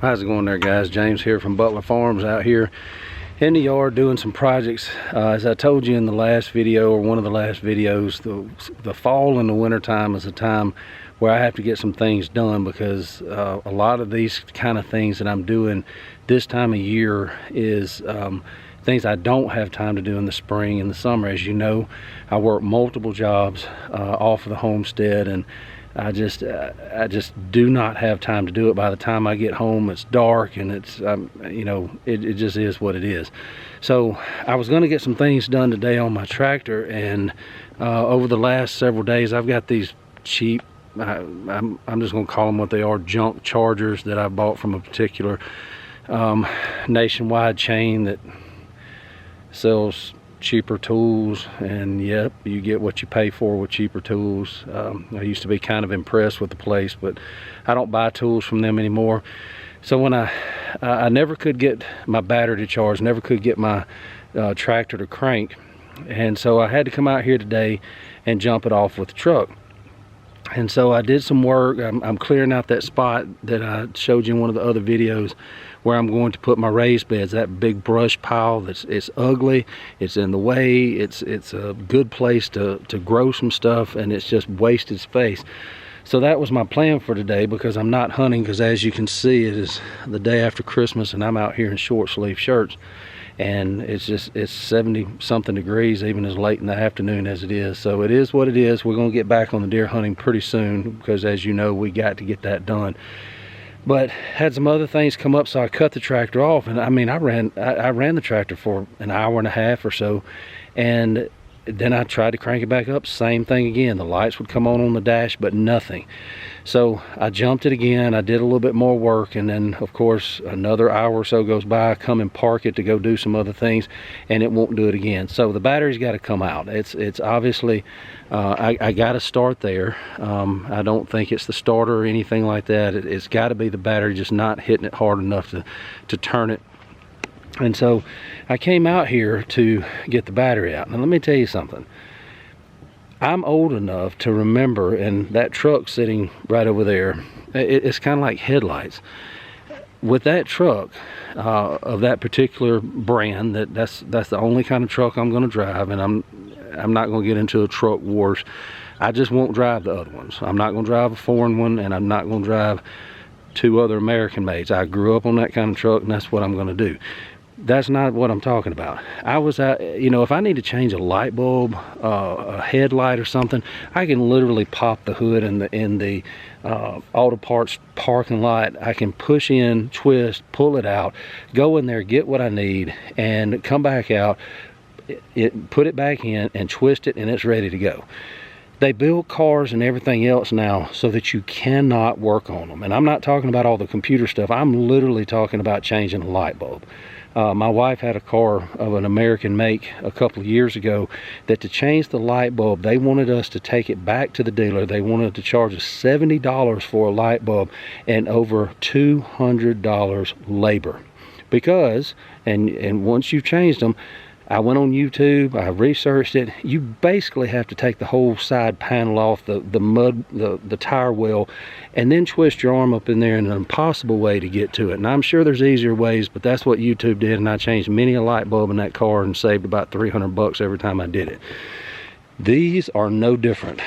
How's it going there, guys? James here from Butler Farms, out here in the yard doing some projects. As I told you in the last video, or one of the last videos, the fall and the winter time is a time where I have to get some things done, because a lot of these kind of things that I'm doing this time of year is things I don't have time to do in the spring and the summer. As you know, I work multiple jobs off of the homestead, and I just do not have time to do it. By the time I get home, it's dark, and it's you know, it just is what it is. So I was going to get some things done today on my tractor, and over the last several days I've got these cheap, I'm just going to call them what they are, junk chargers that I bought from a particular nationwide chain that sells cheaper tools. And yep, you get what you pay for with cheaper tools. I used to be kind of impressed with the place, but I don't buy tools from them anymore. So when I never could get my battery to charge, never could get my tractor to crank, and so I had to come out here today and jump it off with the truck. And so I did some work. I'm clearing out that spot that I showed you in one of the other videos, where I'm going to put my raised beds. That big brush pile, it's ugly, it's in the way, it's a good place to grow some stuff, and it's just wasted space. So that was my plan for today, because I'm not hunting, because as you can see, it is the day after Christmas and I'm out here in short sleeve shirts, and it's 70 something degrees even as late in the afternoon as it is. So it is what it is. We're going to get back on the deer hunting pretty soon, because as you know, we got to get that done. But had some other things come up, so I cut the tractor off. And I mean, I ran the tractor for an hour and a half or so, and then I tried to crank it back up. Same thing again. The lights would come on the dash, but nothing. So I jumped it again. I did a little bit more work, and then of course another hour or so goes by. I come and park it to go do some other things, and it won't do it again. So the battery's got to come out. It's obviously I got to start there. I don't think it's the starter or anything like that. It's got to be the battery just not hitting it hard enough to turn it. And so I came out here to get the battery out. Now let me tell you something. I'm old enough to remember, and that truck sitting right over there, it's kind of like headlights. With that truck of that particular brand, that's the only kind of truck I'm going to drive, and I'm not going to get into a truck wars. I just won't drive the other ones. I'm not going to drive a foreign one, and I'm not going to drive two other American mades. I grew up on that kind of truck, and that's what I'm going to do. That's not what I'm talking about. I was out, you know, if I need to change a light bulb, a headlight or something, I can literally pop the hood in the auto parts parking lot. I can push in, twist, pull it out, go in there, get what I need, and come back out, put it back in and twist it, and it's ready to go. They build cars and everything else now so that you cannot work on them. And I'm not talking about all the computer stuff. I'm literally talking about changing a light bulb. My wife had a car of an American make a couple of years ago that to change the light bulb, they wanted us to take it back to the dealer. They wanted to charge us $70 for a light bulb and over $200 labor. Because, and once you've changed them, I went on YouTube, I researched it. You basically have to take the whole side panel off, the tire well, and then twist your arm up in there in an impossible way to get to it. And I'm sure there's easier ways, but that's what YouTube did, and I changed many a light bulb in that car and saved about 300 bucks every time I did it. These are no different.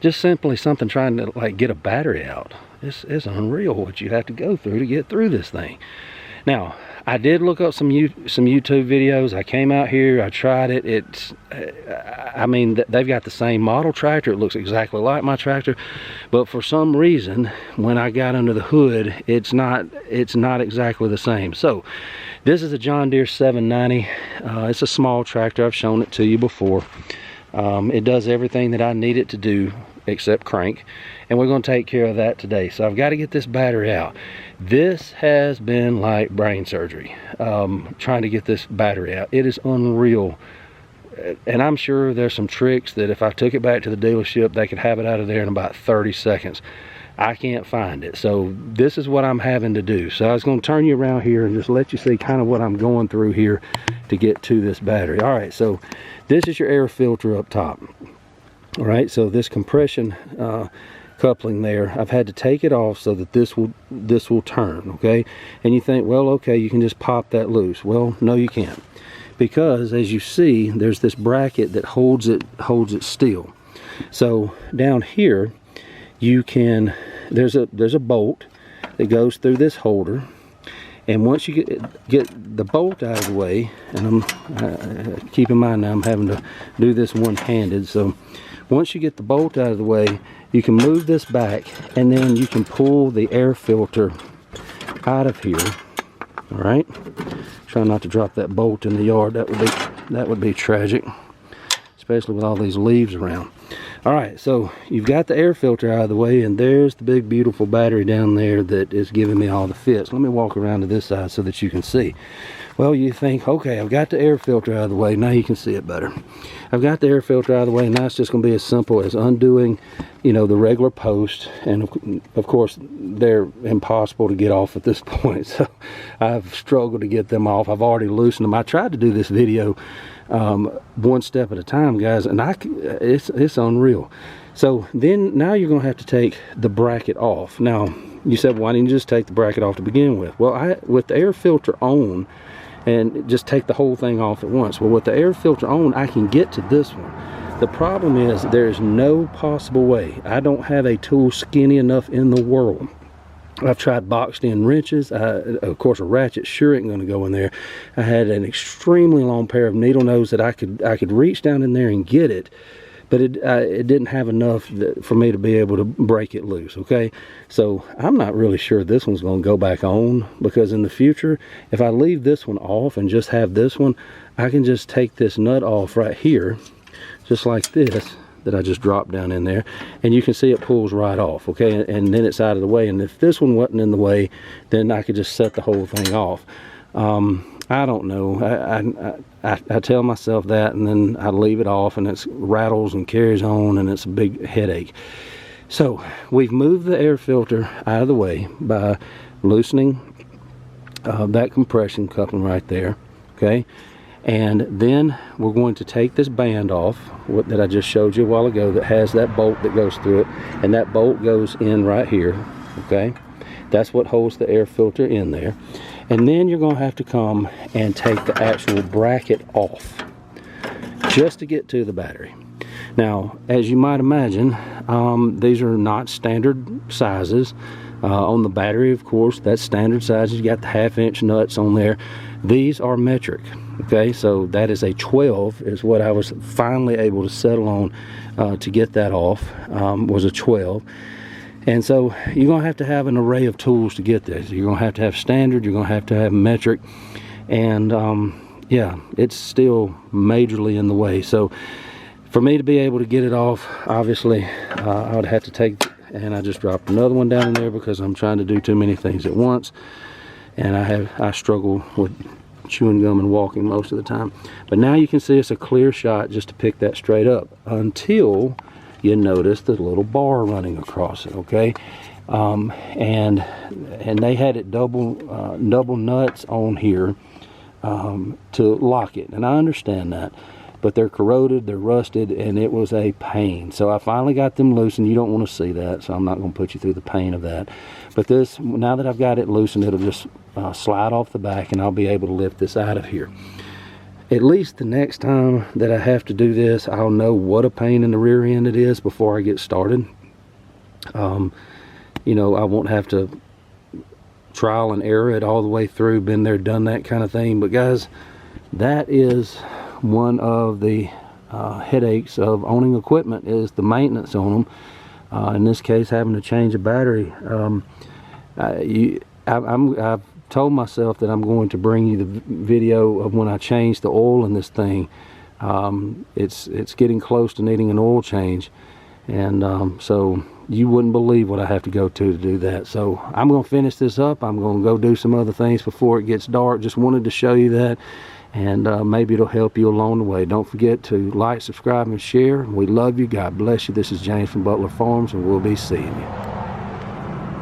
Just simply something trying to like get a battery out. It's unreal what you have to go through to get through this thing. Now, I did look up some YouTube videos. I came out here, I tried it. I mean, they've got the same model tractor. It looks exactly like my tractor, but for some reason, when I got under the hood, it's not exactly the same. So, this is a John Deere 790. It's a small tractor. I've shown it to you before. It does everything that I need it to do except crank, and we're going to take care of that today. So I've got to get this battery out. This has been like brain surgery, trying to get this battery out. It is unreal, and I'm sure there's some tricks that if I took it back to the dealership, they could have it out of there in about 30 seconds. I can't find it, so this is what I'm having to do. So I was going to turn you around here and just let you see kind of what I'm going through here to get to this battery. All right, so this is your air filter up top. All right, so this compression coupling there, I've had to take it off so that this will turn, okay? And you think, well, okay, you can just pop that loose. Well, no, you can't, because as you see, there's this bracket that holds it still. So down here, you can, there's a bolt that goes through this holder, and once you get the bolt out of the way, and I'm keep in mind now I'm having to do this one-handed, so once you get the bolt out of the way, you can move this back, and then you can pull the air filter out of here. All right, try not to drop that bolt in the yard. That would be tragic, especially with all these leaves around. All right, so you've got the air filter out of the way, and there's the big beautiful battery down there that is giving me all the fits. Let me walk around to this side so that you can see. Well, you think, okay, I've got the air filter out of the way. Now you can see it better. I've got the air filter out of the way. Now it's just going to be as simple as undoing, you know, the regular post. And of course, they're impossible to get off at this point. So I've struggled to get them off. I've already loosened them. I tried to do this video one step at a time, guys, and it's unreal. So then now you're going to have to take the bracket off. Now, you said, why didn't you just take the bracket off to begin with? Well, with the air filter on, and just take the whole thing off at once. Well, with the air filter on, I can get to this one. The problem is there's no possible way. I don't have a tool skinny enough in the world. I've tried boxed in wrenches. Of course, a ratchet sure ain't going to go in there. I had an extremely long pair of needle nose that I could reach down in there and get it, but it didn't have enough for me to be able to break it loose, okay? So I'm not really sure this one's going to go back on, because in the future, if I leave this one off and just have this one, I can just take this nut off right here, just like this, that I just dropped down in there, and you can see it pulls right off, okay? And then it's out of the way, and if this one wasn't in the way, then I could just set the whole thing off. I don't know. I tell myself that, and then I leave it off, and it rattles and carries on, and it's a big headache. So we've moved the air filter out of the way by loosening that compression coupling right there, okay? And then we're going to take this band off that I just showed you a while ago that has that bolt that goes through it, and that bolt goes in right here, okay? That's what holds the air filter in there. And then you're going to have to come and take the actual bracket off just to get to the battery. Now, as you might imagine, these are not standard sizes. On the battery, of course, that's standard sizes. You got the 1/2 inch nuts on there. These are metric, okay? So that is a 12 is what I was finally able to settle on to get that off, was a 12. And so you're going to have an array of tools to get this. You're going to have standard, you're going to have metric, and yeah, it's still majorly in the way. So for me to be able to get it off, obviously, I would have to take, and I just dropped another one down in there because I'm trying to do too many things at once. And I struggle with chewing gum and walking most of the time. But now you can see it's a clear shot just to pick that straight up, until you notice the little bar running across it, okay? And they had it double nuts on here to lock it, and I understand that, but they're corroded, they're rusted, and it was a pain. So I finally got them loosened. You don't want to see that, so I'm not going to put you through the pain of that. But this, now that I've got it loosened, it'll just slide off the back, and I'll be able to lift this out of here. At least the next time that I have to do this, I'll know what a pain in the rear end it is before I get started. You know, I won't have to trial and error it all the way through, been there, done that kind of thing. But guys, that is one of the headaches of owning equipment, is the maintenance on them. In this case, having to change a battery. I've told myself that I'm going to bring you the video of when I changed the oil in this thing. It's getting close to needing an oil change, and so you wouldn't believe what I have to go to do that. So I'm going to finish this up. I'm going to go do some other things before it gets dark. Just wanted to show you that, and maybe it'll help you along the way. Don't forget to like, subscribe, and share. We love you. God bless you. This is James from Butler Farms, and we'll be seeing you.